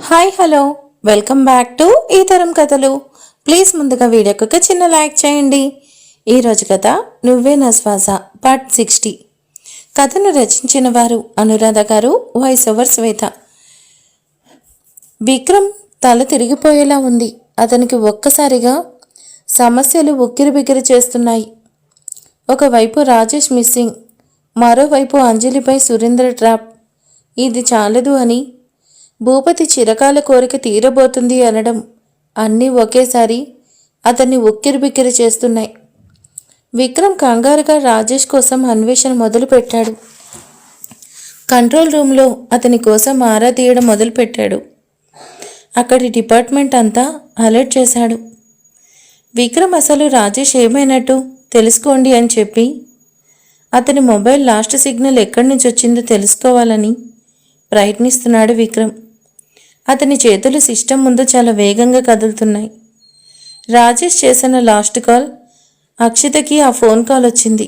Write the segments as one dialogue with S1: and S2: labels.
S1: Hi hello welcome back to ఈ తరం కథలు. ప్లీజ్ ముందుగా వీడియోకి ఒక చిన్న లైక్ చేయండి. ఈరోజు కథ నువ్వే నా శ్వాస పార్ట్ 60. కథను రచించిన వారు అనురాధ గారు, వాయిస్ ఓవర్ శ్వేత. విక్రమ్ తల తిరిగిపోయేలా ఉంది. అతనికి ఒక్కసారిగా సమస్యలు ఉక్కిరిబిక్కిరి చేస్తున్నాయి. ఒకవైపు రాజేష్ మిస్సింగ్, మరోవైపు అంజలిపై సురేంద్ర ట్రాప్. ఇది చాలదు అని భూపతి చిరకాల కోరిక తీరబోతుంది అనడం, అన్నీ ఒకేసారి అతన్ని ఉక్కిరిబిక్కిరి చేస్తున్నాయి. విక్రమ్ కంగారుగా రాజేష్ కోసం అన్వేషణ మొదలుపెట్టాడు. కంట్రోల్ రూమ్లో అతని కోసం ఆరా తీయడం మొదలుపెట్టాడు. అక్కడి డిపార్ట్మెంట్ అంతా అలర్ట్ చేశాడు. విక్రమ్ అసలు రాజేష్ ఏమైనట్టు తెలుసుకోండి అని చెప్పి అతని మొబైల్ లాస్ట్ సిగ్నల్ ఎక్కడి నుంచి వచ్చిందో తెలుసుకోవాలని ప్రయత్నిస్తున్నాడు విక్రమ్. అతని చేతులు సిస్టమ్ ముందు చాలా వేగంగా కదులుతున్నాయి. రాజేష్ చేసిన లాస్ట్ కాల్ అక్షితకి ఆ ఫోన్ కాల్ వచ్చింది.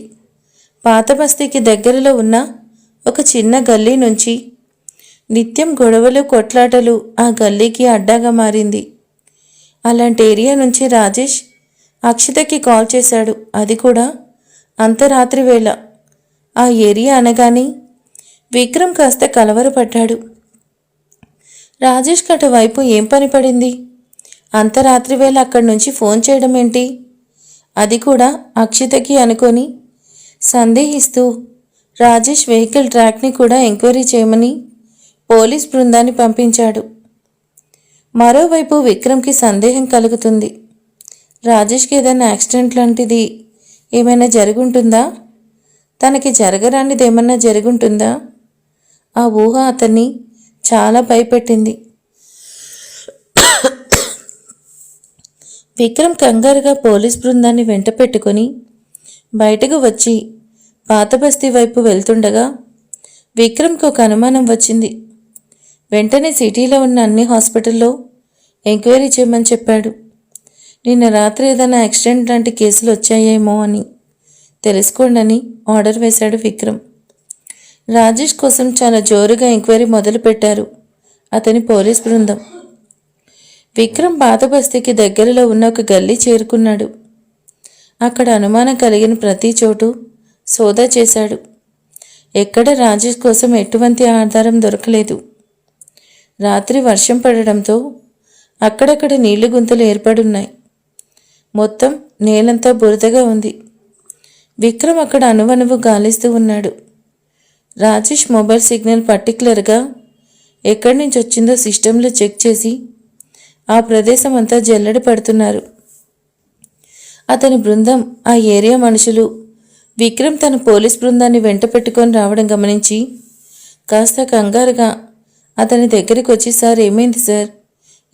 S1: పాత బస్తీకి దగ్గరలో ఉన్న ఒక చిన్న గల్లీ నుంచి. నిత్యం గొడవలు కొట్లాటలు ఆ గల్లీకి అడ్డాగా మారింది. అలాంటి ఏరియా నుంచి రాజేష్ అక్షితకి కాల్ చేశాడు. అది కూడా అంతరాత్రి వేళ. ఆ ఏరియా అనగానే విక్రమ్ కాస్త కలవరపడ్డాడు. రాజేష్ అటువైపు ఏం పని పడింది? అంతరాత్రి వేళ అక్కడి నుంచి ఫోన్ చేయడం ఏంటి? అది కూడా అక్షితకి అనుకొని సందేహిస్తూ రాజేష్ వెహికల్ ట్రాక్ని కూడా ఎంక్వైరీ చేయమని పోలీస్ బృందాన్ని పంపించాడు. మరోవైపు విక్రమ్కి సందేహం కలుగుతుంది. రాజేష్కి ఏదైనా యాక్సిడెంట్ లాంటిది ఏమైనా జరుగుంటుందా? తనకి జరగరానిది ఏమన్నా జరుగుంటుందా? ఆ ఊహ అతన్ని చాలా భయపెట్టింది. విక్రమ్ కంగారుగా పోలీస్ బృందాన్ని వెంట పెట్టుకుని బయటకు వచ్చి పాత బస్తీ వైపు వెళ్తుండగా విక్రమ్కి ఒక అనుమానం వచ్చింది. వెంటనే సిటీలో ఉన్న అన్ని హాస్పిటల్లో ఎంక్వైరీ చేయమని చెప్పాడు. నిన్న రాత్రి ఏదైనా యాక్సిడెంట్ లాంటి కేసులు వచ్చాయేమో అని తెలుసుకోండి ఆర్డర్ వేశాడు విక్రమ్. రాజేష్ కోసం చాలా జోరుగా ఎంక్వైరీ మొదలుపెట్టారు అతని పోలీస్ బృందం. విక్రమ్ పాత బస్తీకి దగ్గరలో ఉన్న ఒక గల్లీ చేరుకున్నాడు. అక్కడ అనుమానం కలిగిన ప్రతి చోటు సోదా చేశాడు. ఎక్కడ రాజేష్ కోసం ఎటువంటి ఆధారం దొరకలేదు. రాత్రి వర్షం పడడంతో అక్కడక్కడ నీళ్లు గుంతలు ఏర్పడున్నాయి. మొత్తం నేలంతా బురదగా ఉంది. విక్రమ్ అక్కడ అణువణువు గాలిస్తూ ఉన్నాడు. రాజేష్ మొబైల్ సిగ్నల్ పర్టికులర్గా ఎక్కడి నుంచి వచ్చిందో సిస్టంలో చెక్ చేసి ఆ ప్రదేశం అంతా జల్లెడ పడుతున్నారు. అతని బృందం, ఆ ఏరియా మనుషులు విక్రమ్ తన పోలీస్ బృందాన్ని వెంట పెట్టుకొని రావడం గమనించి కాస్త కంగారుగా అతని దగ్గరికి వచ్చి, సార్ ఏమైంది సార్?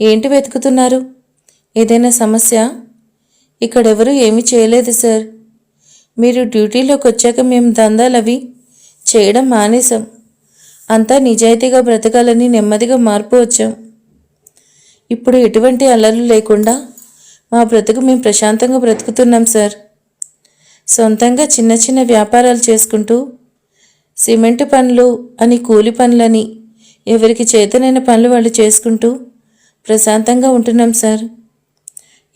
S1: ఏంటి వెతుకుతున్నారు? ఏదైనా సమస్య? ఇక్కడెవరూ ఏమీ చేయలేదు సార్. మీరు డ్యూటీలోకి వచ్చాక మేము దందాలవి చేయడం మానేశాం. అంతా నిజాయితీగా బ్రతకాలని నెమ్మదిగా మార్పు వచ్చాం. ఇప్పుడు ఎటువంటి అల్లర్లు లేకుండా మా బ్రతుకు మేము ప్రశాంతంగా బ్రతుకుతున్నాం సార్. సొంతంగా చిన్న చిన్న వ్యాపారాలు చేసుకుంటూ సిమెంట్ పనులు అని, కూలి పనులని, ఎవరికి చేతనైన పనులు వాళ్ళు చేసుకుంటూ ప్రశాంతంగా ఉంటున్నాం సార్.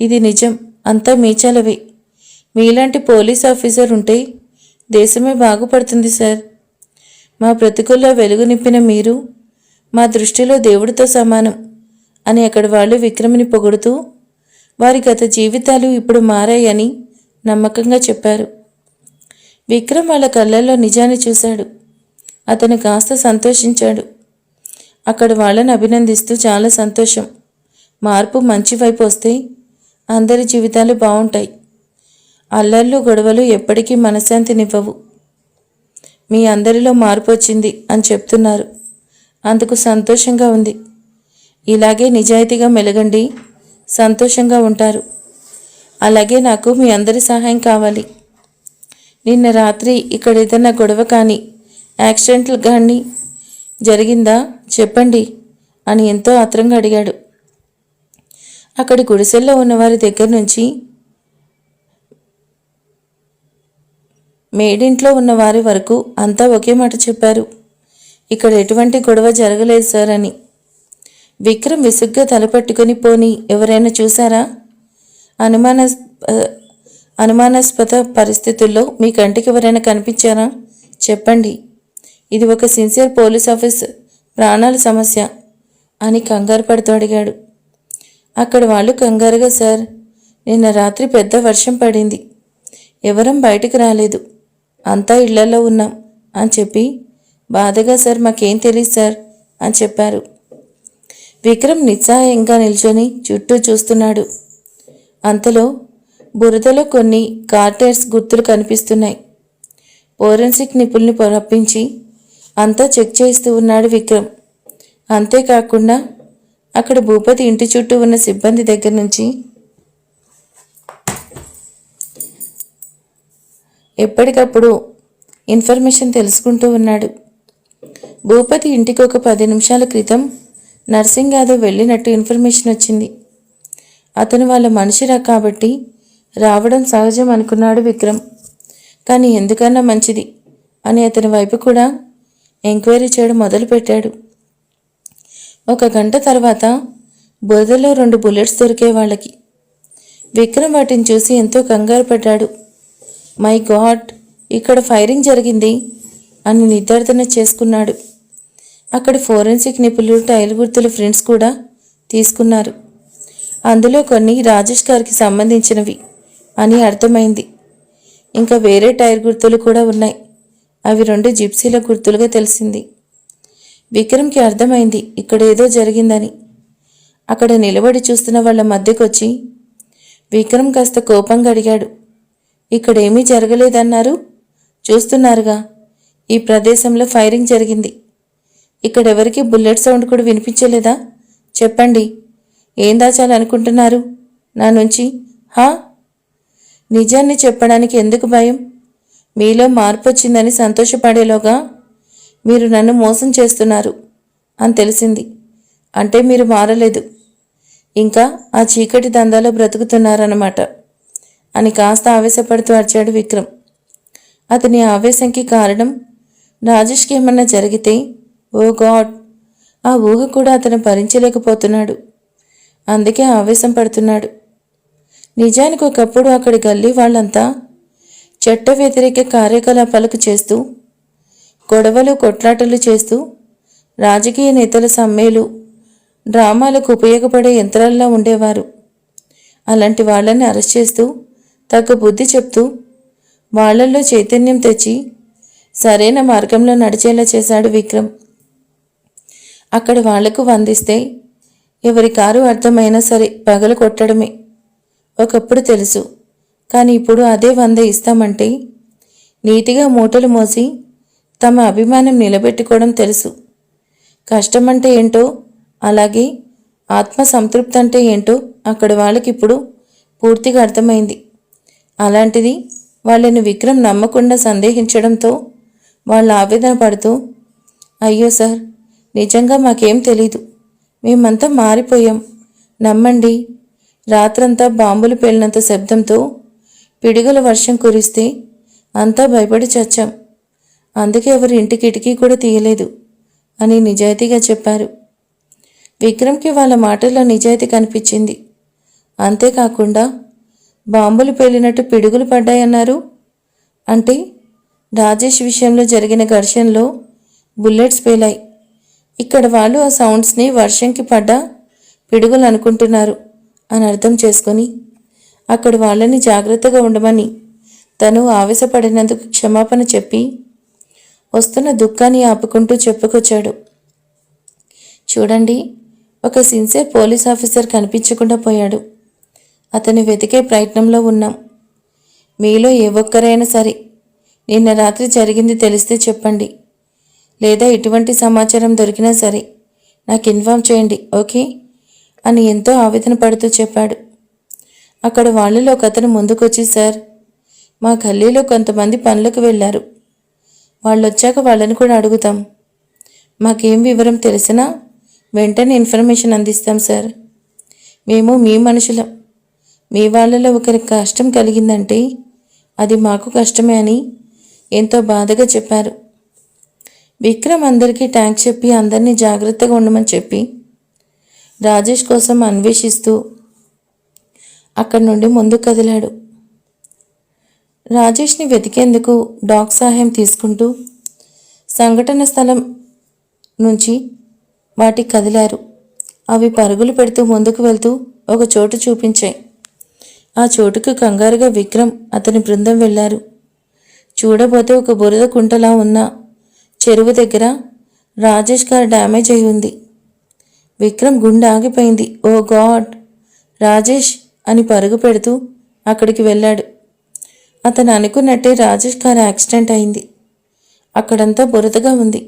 S1: ఇది నిజం. అంతా మీ చలవే. మీలాంటి పోలీస్ ఆఫీసర్ ఉంటే దేశమే బాగుపడుతుంది సార్. మా బ్రతుకుల్లో వెలుగు నింపిన మీరు మా దృష్టిలో దేవుడితో సమానం అని అక్కడి వాళ్ళు విక్రమ్ని పొగుడుతూ వారి గత జీవితాలు ఇప్పుడు మారాయని నమ్మకంగా చెప్పారు. విక్రమ్ వాళ్ళ కళ్ళల్లో నిజాన్ని చూశాడు. అతను కాస్త సంతోషించాడు. అక్కడ వాళ్ళని అభినందిస్తూ, చాలా సంతోషం, మార్పు మంచి వైపు వస్తే అందరి జీవితాలు బాగుంటాయి. అల్లర్లు గొడవలు ఎప్పటికీ మనశ్శాంతినివ్వవు. మీ అందరిలో మార్పు వచ్చింది అని చెప్తున్నారు. అందుకు సంతోషంగా ఉంది. ఇలాగే నిజాయితీగా మెలగండి, సంతోషంగా ఉంటారు. అలాగే నాకు మీ అందరి సహాయం కావాలి. నిన్న రాత్రి ఇక్కడ ఏదైనా గొడవ కానీ యాక్సిడెంట్లు కానీ జరిగిందా చెప్పండి అని ఎంతో ఆత్రంగా అడిగాడు. అక్కడి గుడిసెల్లో ఉన్నవారి దగ్గర నుంచి మేడింట్లో ఉన్న వారి వరకు అంతా ఒకే మాట చెప్పారు. ఇక్కడ ఎటువంటి గొడవ జరగలేదు సార్ అని. విక్రమ్ విసుగ్గా తలపట్టుకుని, పోనీ ఎవరైనా చూసారా? అనుమానాస్ అనుమానాస్పద పరిస్థితుల్లో మీ కంటికి ఎవరైనా కనిపించారా? చెప్పండి. ఇది ఒక సిన్సియర్ పోలీస్ ఆఫీసర్ ప్రాణాల సమస్య అని కంగారు పడుతూ అడిగాడు. అక్కడ వాళ్ళు కంగారుగా, సార్, నిన్న రాత్రి పెద్ద వర్షం పడింది, ఎవరం బయటకు రాలేదు, అంతా ఇళ్లలో ఉన్నాం అని చెప్పి బాధగా, సార్ మాకేం తెలియదు సార్ అని చెప్పారు. విక్రమ్ నిస్సహాయంగా నిల్చొని చుట్టూ చూస్తున్నాడు. అంతలో బురదలో కొన్ని కార్టైర్స్ గుర్తులు కనిపిస్తున్నాయి. ఫోరెన్సిక్ నిపుణుల్ని రప్పించి అంతా చెక్ చేస్తూ ఉన్నాడు విక్రమ్. అంతేకాకుండా అక్కడ భూపతి ఇంటి చుట్టూ ఉన్న సిబ్బంది దగ్గర నుంచి ఎప్పటికప్పుడు ఇన్ఫర్మేషన్ తెలుసుకుంటూ ఉన్నాడు. భూపతి ఇంటికి ఒక 10 నిమిషాల క్రితం నర్సింగ్ యాదవ్ వెళ్ళినట్టు ఇన్ఫర్మేషన్ వచ్చింది. అతను వాళ్ళ మనిషిరా కాబట్టి రావడం సహజం అనుకున్నాడు విక్రమ్. కానీ ఎందుకన్నా మంచిది అని అతని వైపు కూడా ఎంక్వైరీ చేయడం మొదలుపెట్టాడు. 1 గంట తర్వాత బురదలో 2 బుల్లెట్స్ దొరికే వాళ్ళకి. విక్రమ్ వాటిని చూసి ఎంతో కంగారు పడ్డాడు. మై గాడ్, ఇక్కడ ఫైరింగ్ జరిగింది అని నిర్ధారణ చేసుకున్నాడు. అక్కడ ఫోరెన్సిక్ నిపుణులు టైర్ గుర్తుల ఫ్రెండ్స్ కూడా తీసుకున్నారు. అందులో కొన్ని రాజేష్ గారికి సంబంధించినవి అని అర్థమైంది. ఇంకా వేరే టైర్ గుర్తులు కూడా ఉన్నాయి, అవి 2 జిప్సీల గుర్తులుగా తెలిసింది. విక్రమ్కి అర్థమైంది ఇక్కడ ఏదో జరిగిందని. అక్కడ నిలబడి చూస్తున్న వాళ్ళ మధ్యకొచ్చి విక్రమ్ కాస్త కోపంగా అడిగాడు, ఇక్కడేమీ జరగలేదన్నారు, చూస్తున్నారుగా, ఈ ప్రదేశంలో ఫైరింగ్ జరిగింది. ఇక్కడెవరికి బుల్లెట్ సౌండ్ కూడా వినిపించలేదా? చెప్పండి, ఏం దాచాలనుకుంటున్నారు నా నుంచి? హా? నిజాన్ని చెప్పడానికి ఎందుకు భయం? మీలో మార్పు వచ్చిందని సంతోషపడేలోగా మీరు నన్ను మోసం చేస్తున్నారు అని తెలిసింది. అంటే మీరు మారలేదు, ఇంకా ఆ చీకటి దందాలో బ్రతుకుతున్నారన్నమాట అని కాస్త ఆవేశపడుతూ అరిచాడు విక్రమ్. అతని ఆవేశంకి కారణం రాజేష్కి ఏమన్నా జరిగితే, ఓ గాడ్, ఆ ఊహ కూడా అతను భరించలేకపోతున్నాడు. అందుకే ఆవేశం పడుతున్నాడు. నిజానికి ఒకప్పుడు అక్కడి గల్లీ వాళ్ళంతా చట్ట వ్యతిరేక కార్యకలాపాలకు చేస్తూ, గొడవలు కొట్లాటలు చేస్తూ, రాజకీయ నేతల సమ్మెలు డ్రామాలకు ఉపయోగపడే యంత్రాల్లో ఉండేవారు. అలాంటి వాళ్ళని అరెస్ట్ చేస్తూ తగ్గ బుద్ధి చెప్తూ వాళ్లల్లో చైతన్యం తెచ్చి సరైన మార్గంలో నడిచేలా చేశాడు విక్రమ్. అక్కడ వాళ్లకు వందిస్తే ఎవరి కారు అర్థమైనా సరే పగలు కొట్టడమే. ఒకప్పుడు తెలుసు, కానీ ఇప్పుడు అదే 100 ఇస్తామంటే నీటిగా మూటలు మోసి తమ అభిమానం నిలబెట్టుకోవడం తెలుసు. కష్టమంటే ఏంటో, అలాగే ఆత్మ సంతృప్తి అంటే ఏంటో అక్కడ వాళ్ళకి ఇప్పుడు పూర్తిగా అర్థమైంది. అలాంటిది వాళ్ళని విక్రమ్ నమ్మకుండా సందేహించడంతో వాళ్ళు ఆవేదన పడుతూ, అయ్యో సార్, నిజంగా మాకేం తెలీదు, మేమంతా మారిపోయాం, నమ్మండి. రాత్రంతా బాంబులు పేలినంత శబ్దంతో పిడుగుల వర్షం కురిస్తే అంతా భయపడి చచ్చాం, అందుకే ఎవరి ఇంటి కిటికీ కూడా తీయలేదు అని నిజాయితీగా చెప్పారు. విక్రమ్కి వాళ్ళ మాటల్లో నిజాయితీ కనిపించింది. అంతేకాకుండా బాంబులు పేలినట్టు పిడుగులు పడ్డాయన్నారు అంటే రాజేష్ విషయంలో జరిగిన ఘర్షణలో బుల్లెట్స్ పేలాయి. ఇక్కడ వాళ్ళు ఆ సౌండ్స్ని వర్షంకి పడ్డ పిడుగులు అనుకుంటున్నారు అని అర్థం చేసుకొని అక్కడ వాళ్ళని జాగ్రత్తగా ఉండమని తను ఆవేశపడినందుకు క్షమాపణ చెప్పి వస్తున్న దుఃఖాన్ని ఆపుకుంటూ చెప్పుకొచ్చాడు. చూడండి, ఒక సిన్సియర్ పోలీస్ ఆఫీసర్ కనిపించకుండా పోయాడు. అతన్ని వెతికే ప్రయత్నంలో ఉన్నాం. మీలో ఏ ఒక్కరైనా సరే నిన్న రాత్రి జరిగింది తెలిస్తే చెప్పండి, లేదా ఎటువంటి సమాచారం దొరికినా సరే నాకు ఇన్ఫామ్ చేయండి, ఓకే అని ఎంతో ఆవేదన పడుతూ చెప్పాడు. అక్కడ వాళ్ళలో ఒక అతను ముందుకొచ్చి, సార్, మా గల్లీలో కొంతమంది పనులకు వెళ్ళారు, వాళ్ళు వచ్చాక వాళ్ళని కూడా అడుగుతాం, మాకేం వివరం తెలిసినా వెంటనే ఇన్ఫర్మేషన్ అందిస్తాం సార్. మేము మీ మనుషులం, మీ వాళ్ళలో ఒకరికి కష్టం కలిగిందంటే అది మాకు కష్టమే అని ఎంతో బాధగా చెప్పారు. విక్రమ్ అందరికీ థ్యాంక్స్ చెప్పి అందరినీ జాగ్రత్తగా ఉండమని చెప్పి రాజేష్ కోసం అన్వేషిస్తూ అక్కడి నుండి ముందుకు కదిలాడు. రాజేష్ని వెతికేందుకు డాగ్ సహాయం తీసుకుంటూ సంఘటన స్థలం నుంచి వాటికి కదిలారు. అవి పరుగులు పెడుతూ ముందుకు వెళ్తూ ఒక చోటు చూపించాయి. ఆ చోటుకు కంగారుగా విక్రమ్ అతని బృందం వెళ్లారు. చూడబోతే ఒక బురద కుంటలా ఉన్న చెరువు దగ్గర రాజేష్ కార్ డ్యామేజ్ అయి ఉంది. విక్రమ్ గుండె ఆగిపోయింది. ఓ గాడ్, రాజేష్ అని పరుగు పెడుతూ అక్కడికి వెళ్ళాడు. అతను అనుకున్నట్టే రాజేష్ కార్ యాక్సిడెంట్ అయింది. అక్కడంతా బురదగా ఉంది.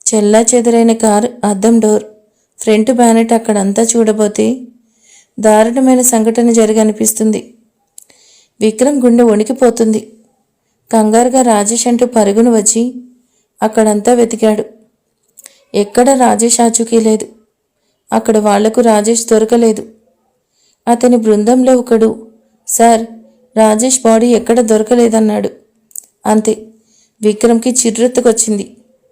S1: చెల్లా చెదరైన కారు అద్దం డోర్, ఫ్రంట్ బ్యానెట్ అక్కడంతా చూడబోతే దారుణమైన సంఘటన జరిగనిపిస్తుంది. విక్రమ్ గుండె వణికిపోతుంది. కంగారుగా రాజేష్ అంటూ పరుగును వచ్చి అక్కడంతా వెతికాడు. ఎక్కడ రాజేష్ ఆచూకీ లేదు. అక్కడ వాళ్లకు రాజేష్ దొరకలేదు. అతని బృందంలో ఒకడు, సార్, రాజేష్ బాడీ ఎక్కడ దొరకలేదన్నాడు. అంతే, విక్రమ్కి చిర్రెత్తుకొచ్చింది.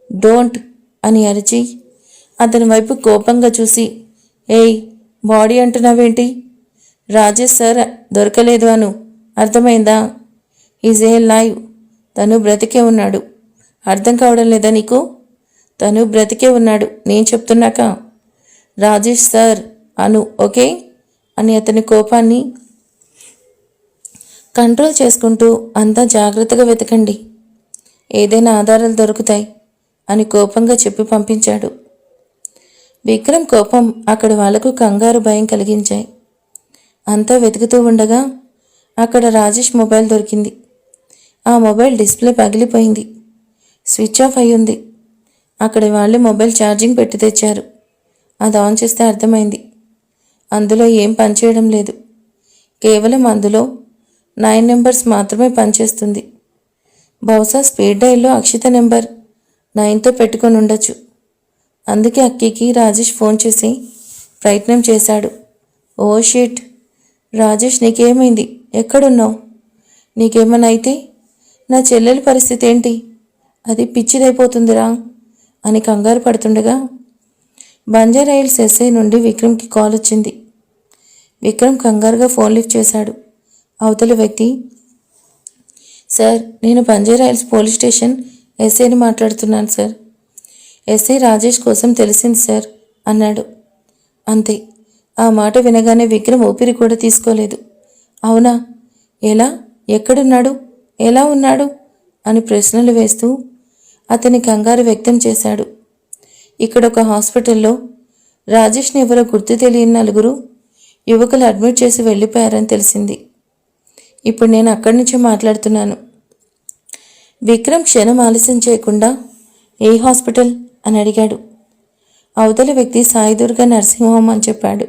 S1: డోంట్ అని అరిచి అతని వైపు కోపంగా చూసి, ఏయ్, బాడీ అంటున్నావేంటి? రాజేష్ సార్ దొరకలేదు అను, అర్థమైందా? Is a live. తను బ్రతికే ఉన్నాడు. అర్థం కావడం లేదా నీకు? తను బ్రతికే ఉన్నాడు, నేను చెప్తున్నాక. రాజేష్ సార్ అను, ఓకే అని అతని కోపాన్ని కంట్రోల్ చేసుకుంటూ, అంతా జాగ్రత్తగా వెతకండి, ఏదైనా ఆధారాలు దొరుకుతాయి అని కోపంగా చెప్పి పంపించాడు. విక్రమ్ కోపం అక్కడ వాళ్లకు కంగారు భయం కలిగించాయి. అంతా వెతుకుతూ ఉండగా అక్కడ రాజేష్ మొబైల్ దొరికింది. ఆ మొబైల్ డిస్ప్లే పగిలిపోయింది. స్విచ్ ఆఫ్ అయి ఉంది. అక్కడి వాళ్ళు మొబైల్ ఛార్జింగ్ పెట్టి తెచ్చారు. అది ఆన్ చేస్తే అర్థమైంది, అందులో ఏం పనిచేయడం లేదు. కేవలం అందులో 9 నెంబర్స్ మాత్రమే పనిచేస్తుంది. బహుశా స్పీడ్ డైల్లో అక్షిత నెంబర్ 9తో పెట్టుకొని ఉండొచ్చు. అందుకే అక్కికి రాజేష్ ఫోన్ చేసి ప్రయత్నం చేశాడు. ఓ షిట్, రాజేష్ నీకేమైంది? ఎక్కడున్నావు? నీకేమన్నా అయితే నా చెల్లెలి పరిస్థితి ఏంటి? అది పిచ్చిదైపోతుందిరా అని కంగారు పడుతుండగా బంజారాహిల్స్ ఎస్ఐ నుండి విక్రమ్కి కాల్ వచ్చింది. విక్రమ్ కంగారుగా ఫోన్ లిఫ్ట్ చేశాడు. అవతలి వ్యక్తి, సార్, నేను బంజారాహిల్స్ పోలీస్ స్టేషన్ ఎస్ఐని మాట్లాడుతున్నాను సార్. ఎస్ఐ రాజేష్ కోసం తెలిసింది సార్ అన్నాడు. అంతే. ఆ మాట వినగానే విక్రమ్ ఊపిరి కూడా తీసుకోలేదు. అవునా? ఎలా? ఎక్కడున్నాడు? ఎలా ఉన్నాడు అని ప్రశ్నలు వేస్తూ అతని కంగారు వ్యక్తం చేశాడు. ఇక్కడ ఒక హాస్పిటల్లో రాజేష్ని ఎవరో గుర్తు తెలియని 4 యువకులు అడ్మిట్ చేసి వెళ్ళిపోయారని తెలిసింది. ఇప్పుడు నేను అక్కడి నుంచే మాట్లాడుతున్నాను. విక్రమ్ క్షణం ఆలస్యం చేయకుండా ఏ హాస్పిటల్ అని అడిగాడు. అవతలి వ్యక్తి సాయిదుర్గ నర్సింగ్ హోమ్ అని చెప్పాడు.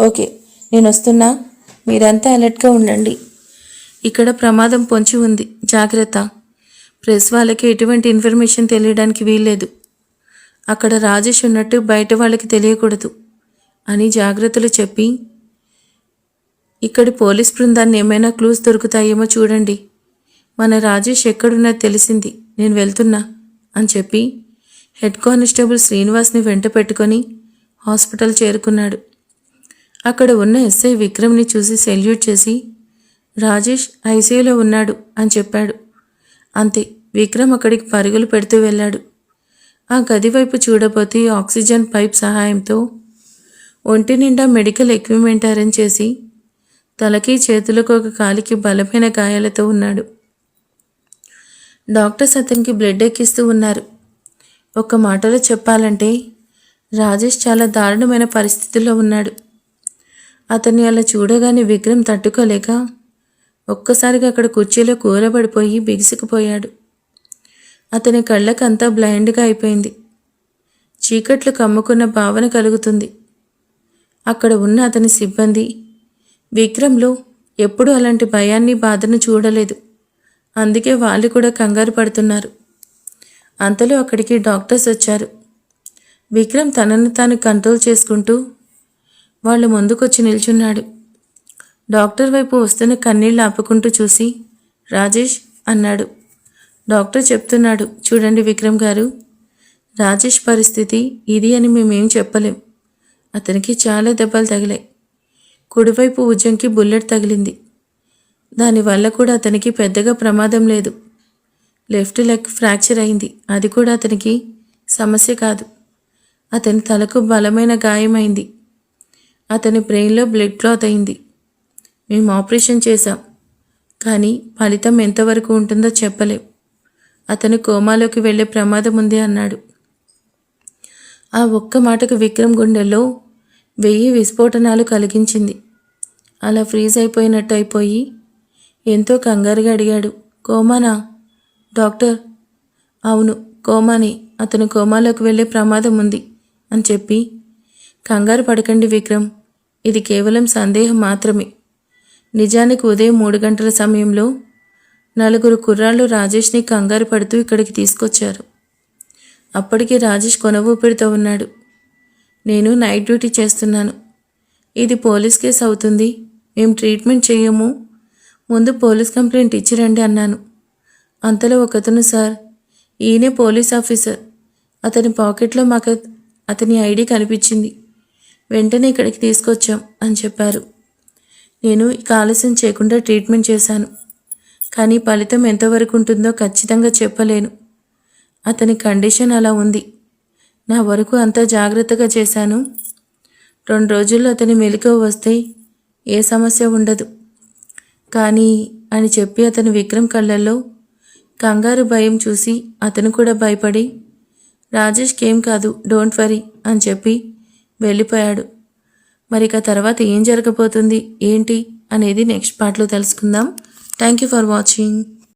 S1: ఓకే, నేను వస్తున్నా, మీరంతా అలర్ట్గా ఉండండి. ఇక్కడ ప్రమాదం పొంచి ఉంది, జాగ్రత్త. ప్రెస్ వాళ్ళకి ఎటువంటి ఇన్ఫర్మేషన్ తెలియడానికి వీల్లేదు. అక్కడ రాజేష్ ఉన్నట్టు బయట వాళ్ళకి తెలియకూడదు అని జాగ్రత్తలు చెప్పి, ఇక్కడి పోలీస్ బృందాన్ని ఏమైనా క్లూస్ దొరుకుతాయేమో చూడండి. మన రాజేష్ ఎక్కడున్నా తెలిసింది, నేను వెళ్తున్నా అని చెప్పి హెడ్ కానిస్టేబుల్ శ్రీనివాస్ని వెంట పెట్టుకొని హాస్పిటల్ చేరుకున్నాడు. అక్కడ ఉన్న ఎస్ఐ విక్రమ్ని చూసి సెల్యూట్ చేసి, రాజేష్ ఐసీయూలో ఉన్నాడు అని చెప్పాడు. అంతే, విక్రమ్ అక్కడికి పరుగులు పెడుతూ వెళ్ళాడు. ఆ గది వైపు చూడబోతే ఆక్సిజన్ పైప్ సహాయంతో ఒంటి నిండా మెడికల్ ఎక్విప్మెంట్ అరేంజ్ చేసి తలకి చేతులకు ఒక కాలికి బలమైన గాయాలతో ఉన్నాడు. డాక్టర్స్ అతనికి బ్లడ్ ఎక్కిస్తూ ఉన్నారు. ఒక్క మాటలో చెప్పాలంటే రాజేష్ చాలా దారుణమైన పరిస్థితుల్లో ఉన్నాడు. అతన్ని అలా చూడగానే విక్రమ్ తట్టుకోలేక ఒక్కసారిగా అక్కడ కుర్చీలో కూలబడిపోయి బిగుసుకుపోయాడు. అతని కళ్ళకంతా బ్లైండ్గా అయిపోయింది. చీకట్లు కమ్ముకున్న భావన కలుగుతుంది. అక్కడ ఉన్న అతని సిబ్బంది విక్రమ్లో ఎప్పుడూ అలాంటి భయాన్ని బాధను చూడలేదు. అందుకే వాళ్ళు కూడా కంగారు పడుతున్నారు. అంతలో అక్కడికి డాక్టర్స్ వచ్చారు. విక్రమ్ తనను తాను కంట్రోల్ చేసుకుంటూ వాళ్ళ ముందుకొచ్చి నిల్చున్నాడు. డాక్టర్ వైపు వస్తున్న కన్నీళ్ళు ఆపుకుంటూ చూసి, రాజేష్ అన్నాడు. డాక్టర్ చెప్తున్నాడు, చూడండి విక్రమ్ గారు, రాజేష్ పరిస్థితి ఇది అని మేమేం చెప్పలేం. అతనికి చాలా దెబ్బలు తగిలాయి. కుడివైపు భుజంకి బుల్లెట్ తగిలింది. దానివల్ల కూడా అతనికి పెద్దగా ప్రమాదం లేదు. లెఫ్ట్ లెగ్ ఫ్రాక్చర్ అయింది. అది కూడా అతనికి సమస్య కాదు. అతని తలకు బలమైన గాయమైంది. అతని బ్రెయిన్లో బ్లడ్ క్లాత్ అయింది. మేము ఆపరేషన్ చేశాం, కానీ ఫలితం ఎంతవరకు ఉంటుందో చెప్పలేం. అతను కోమాలోకి వెళ్ళే ప్రమాదం ఉంది అన్నాడు. ఆ ఒక్క మాటకు విక్రమ్ గుండెల్లో 1000 విస్ఫోటనాలు కలిగించింది. అలా ఫ్రీజ్ అయిపోయినట్టు అయిపోయి ఎంతో కంగారుగా అడిగాడు, కోమానా డాక్టర్? అవును, కోమానే. అతను కోమాలోకి వెళ్ళే ప్రమాదం ఉంది అని చెప్పి, కంగారు పడకండి విక్రమ్, ఇది కేవలం సందేహం మాత్రమే. నిజానికి ఉదయం 3 గంటల సమయంలో 4 కుర్రాళ్ళు రాజేష్ని కంగారు పడుతూ ఇక్కడికి తీసుకొచ్చారు. అప్పటికి రాజేష్ కొన ఊపిరితో ఉన్నాడు. నేను నైట్ డ్యూటీ చేస్తున్నాను. ఇది పోలీస్ కేసు అవుతుంది, మేము ట్రీట్మెంట్ చేయము, ముందు పోలీస్ కంప్లైంట్ ఇచ్చిరండి అన్నాను. అంతలో ఒకతను, సార్ ఈయనే పోలీస్ ఆఫీసర్, అతని పాకెట్లో మాకు అతని ఐడి కనిపించింది, వెంటనే ఇక్కడికి తీసుకొచ్చాం అని చెప్పారు. నేను ఇక ఆలస్యం చేయకుండా ట్రీట్మెంట్ చేశాను, కానీ ఫలితం ఎంతవరకు ఉంటుందో ఖచ్చితంగా చెప్పలేను. అతని కండిషన్ అలా ఉంది. నా వరకు అంతా జాగ్రత్తగా చేశాను. 2 రోజుల్లో అతని మెలకువ వస్తే ఏ సమస్య ఉండదు. కానీ అని చెప్పి అతను విక్రమ్ కళ్ళల్లో కంగారు భయం చూసి అతను కూడా భయపడి, రాజేష్కి ఏం కాదు, డోంట్ వరీ అని చెప్పి వెళ్ళిపోయాడు. మరిక తర్వాత ఏం జరగబోతుంది ఏంటి అనేది నెక్స్ట్ పార్ట్లో తెలుసుకుందాం. Thank you for watching.